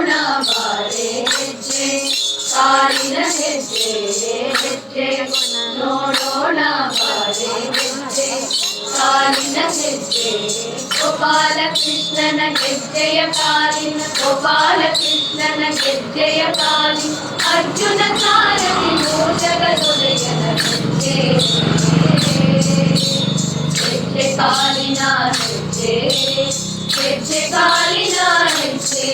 ನೋಡೋಣ ಬಾರೆ ಹೆಜ್ಜೆ ಕಾಲಿನ ಹೆಜ್ಜೆ ಹೆಜ್ಜೆ ನೋಡೋಣ ಬಾರೆ ಹೆಜ್ಜೆ ಕಾಲಿನ ಹೆಜ್ಜೆ ಗೋಪಾಲ ಕೃಷ್ಣನ ಹೆಜ್ಜೆಯ ಕಾಲಿನ ಗೋಪಾಲ ಕೃಷ್ಣನ ಹೆಜ್ಜೆಯ ಕಾಲಿನ ಅರ್ಜುನ ಸಾರಥಿ ಜಗದೊಡೆಯನ ಹೆಜ್ಜೆ ಹೆಜ್ಜೆ ಕಾಲಿನ ಹೆಜ್ಜೆ ಹೆಜ್ಜೆ ಕಾಲಿನ ಹೆಜ್ಜೆ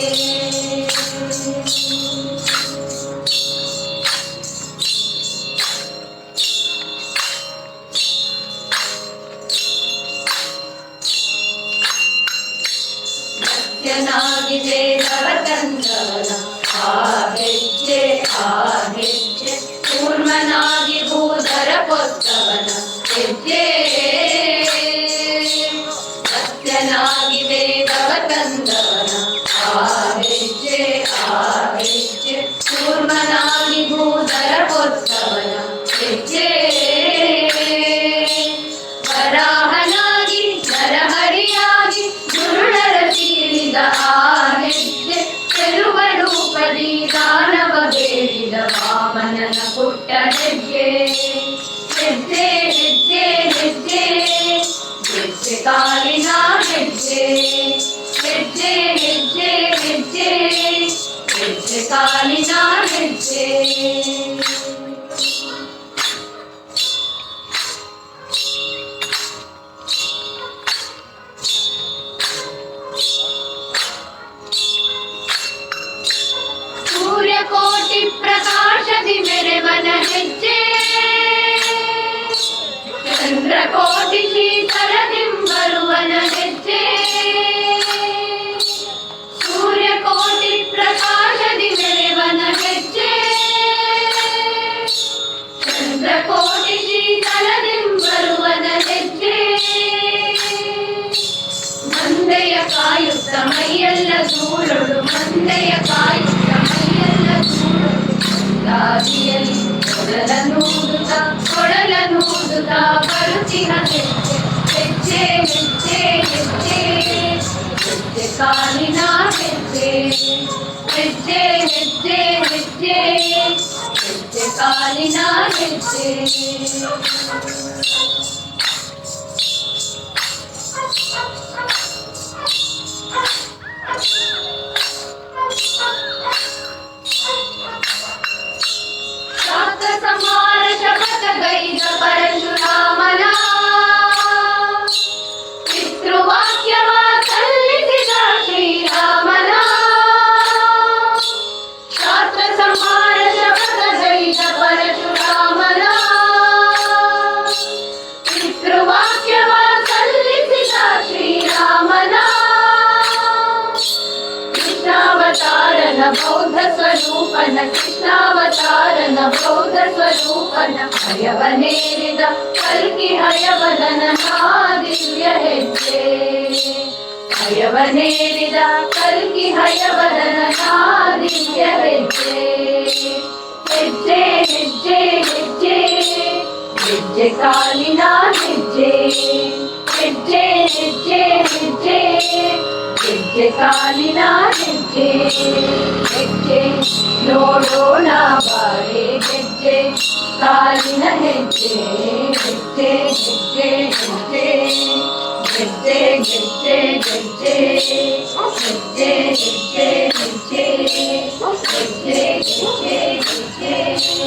ಸತ್ಯನಾಗಿದೆ ನವತಂತ್ರವನ ಆ ಹೆಜ್ಜೆ ಕೂರ್ಮನಾಗಿ ಭೂಧರ ಕೊತ್ತವನ ಹೆಜ್ಜೆ ಸತ್ಯನಾಗಿದೆ ನವತಂತ್ರವನ ಆ ಹೆಜ್ಜೆ ಕೂರ್ಮನಾಗಿ ಭೂಧರ ಕೊತ್ತವನ ಹೆಜ್ಜೆ ವರಾಹನಾಗಿ ನರಹರಿಯಾಗಿ ದುರುಳರ ತೀರಿದ ಆ ಹೆಜ್ಜೆ ಚೆಲುವ ರೂಪದಿ ದಾನವ ಬೇಡಿದ ವಾಮನನ ಪುಟ್ಟ ಹೆಜ್ಜೆ ಹೆಜ್ಜೆ ಹೆಜ್ಜೆ ಹೆಜ್ಜೆ ಹೆಜ್ಜೆ ಕಾಲಿನ ಹೆಜ್ಜೆ ಹೆಜ್ಜೆ ಹೆಜ್ಜೆ ಹೆಜ್ಜೆ ಹೆಜ್ಜೆ ಕಾಲಿನ ಹೆಜ್ಜೆ ಸೂರ್ಯಕೋಟಿ ಪ್ರಕಾಶದಿ ಮೆರೆವನ ಹೆಜ್ಜೆ ಚಂದ್ರಕೋಟಿ ಶೀತಲದಿಂಬರುವನ ಹೆಜ್ಜೆ ಸೂರ್ಯಕೋಟಿ ಪ್ರಕಾಶದಿ ಮೆರೆವನ ಹೆಜ್ಜೆ ಚಂದ್ರಕೋಟಿ ಶೀತಲದಿಂಬರುವನ ಹೆಜ್ಜೆ ಮಂದೆಯ ಕಾಯುತ್ತ ಮೈಯೆಲ್ಲ ಧೂಳುಳು ಮಂದೆಯ ಕಾಯುತ್ತ ದಾರಿಯಲ್ಲಿ ಕೊಡಲನೂದುತ್ತ ಬರುತ್ತಿನ ಹೆಜ್ಜೆ ಹೆಜ್ಜೆ ಹೆಜ್ಜೆ ಹೆಜ್ಜೆ ಕಾಲಿನ ಹೆಜ್ಜೆ ಹೆಜ್ಜೆ ಹೆಜ್ಜೆ ಹೆಜ್ಜೆ ಹೆಜ್ಜೆ ಕಾಲಿನ ಹೆಜ್ಜೆ ಸಂಹಾರ ಶಪಥಗೈದ ಪರಶುರಾಮನ ಪಿತೃವಾಕ್ಯವ ಸಲ್ಲಿಸಿದ ಶ್ರೀರಾಮನ ಶಾಸ್ತ್ರ ಸಂಹಾರ ಶಪಥಗೈದ ಪರಶುರಾಮನ ಪಿತೃವಾಕ್ಯವ ಸಲ್ಲಿಸಿದ ಶ್ರೀರಾಮನ ಕೃಷ್ಣಾವತಾರನ ಬೌದ್ಧ ಸ್ವರೂಪನ ಕೃಷ್ಣಾವತಾರನ ಬೌದ್ಧ ಸ್ವರೂಪನ ಹಯವನೇರಿದ ಕಲ್ಕಿ ಹಯವದನ ದಿವ್ಯ ಹೆಜ್ಜೆ ಹಯವನೇರಿದ ಕಲ್ಕಿ ಹಯವದನ ದಿವ್ಯ ಹೆಜ್ಜೆ ಹೆಜ್ಜೆ ಹೆಜ್ಜೆ ಹೆಜ್ಜೆ ಹೆಜ್ಜೆ ಕಾಲಿನ ಹೆಜ್ಜೆ ಹೆಜ್ಜೆ ಹೆಜ್ಜೆ ಹೆಜ್ಜೆ ಹೆಜ್ಜೆ ಕಾಲಿನ ಹೆಜ್ಜೆ ಹೆಜ್ಜೆ ನೋಡೋಣ ಬಾರೆ ಹೆಜ್ಜೆ ಕಾಲಿನ ಹೆಜ್ಜೆ ಹೆಜ್ಜೆ ಹೆಜ್ಜೆ ಹೆಜ್ಜೆ ಹೆಜ್ಜೆ ಹೆಜ್ಜೆ ಹೆಜ್ಜೆ ಹೆಜ್ಜೆ ಹೆಜ್ಜೆ ಹೆಜ್ಜೆ ಹೆಜ್ಜೆ ಹೆಜ್ಜೆ ಹೆಜ್ಜೆ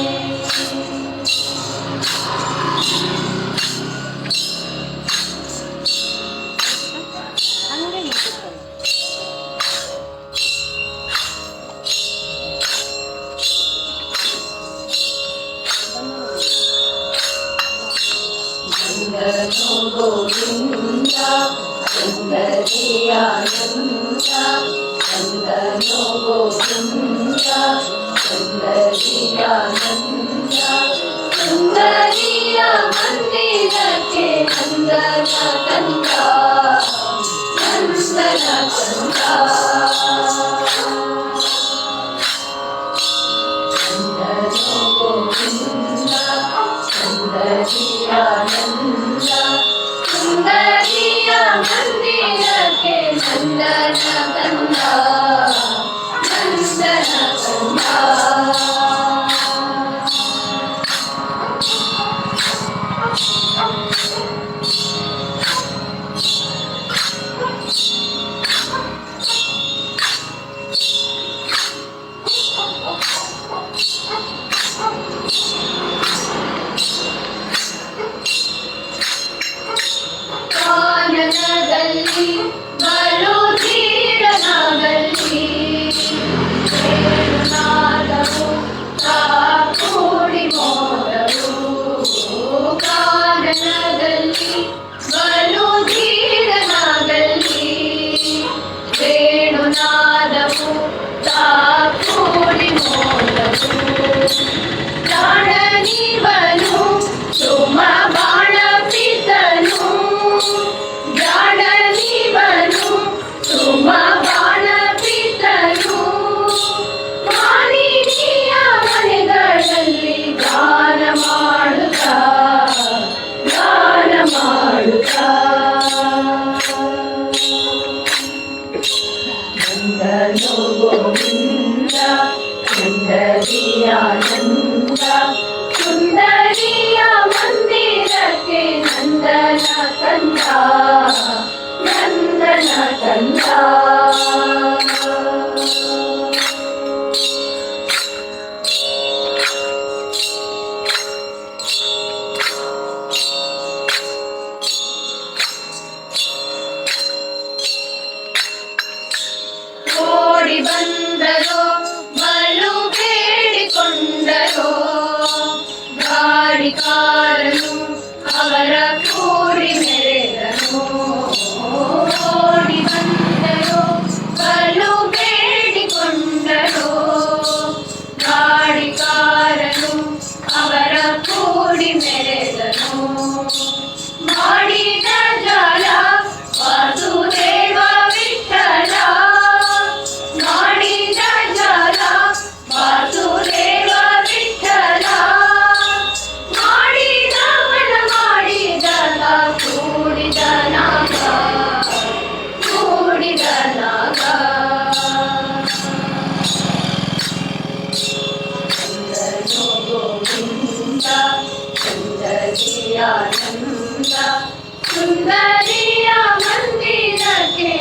ಗೋವಿಂದ ಸುಂದರಿಯಾನಂದ ಚಂದನೋ ಗೋವಿಂದ ಸುಂದರಿಯಾನಂದ ಸುಂದರಿಯ ಮಂದಿರಕ್ಕೆ ನಂದನ ಕಂದ ನಂದನ ಕಂದ ಚಂದನೋ ಗೋವಿಂದ ಸುಂದರಿಯಾನಂದ ಸುಂದರಿಯ ಮಂದಿರಕ್ಕೆ ನಂದನ ಕಂದ ಗೋವಿಂದ ಸುಂದರಿಯಾನಂದ ಸುಂದರಿಯ ಮಂದಿರಕ್ಕೆ ನಂದನ ಕಂದ ನಂದನ ಕಂದ ಓಡಿ ಬಂದರೋ ಬಲು ಬೇಡಿಕೊಂಡರೋ ಗಾಡಿಕಾರನು ಅವರ ಕೂಡಿ ಮೆರೆದನು ಓಡಿ ಬಂದರೋ ಬಲು ಬೇಡಿಕೊಂಡರೋ ಗಾಡಿಕಾರನು ಅವರ ಕೂಡಿ ಮೆರೆದನು ಮಾಡಿದ ಜಾಲ ವಾಸುದೇವ ವಿಠಲ ಮಾಡಿದ ಜಾಲ ವಾಸುದೇವ ವಿಠಲ ಮಾಡಿದವನ ಮಾಡಿದನ ಕೂಡಿದ ನಾಗ ಕೂಡಿದ ನಾಗ ಸುಂದರೋ ಗೋವಿಂದ ಸುಂದರಿಯಾನಂದ ಸುಂದರಿಯ ಮಂದಿರಕ್ಕೆ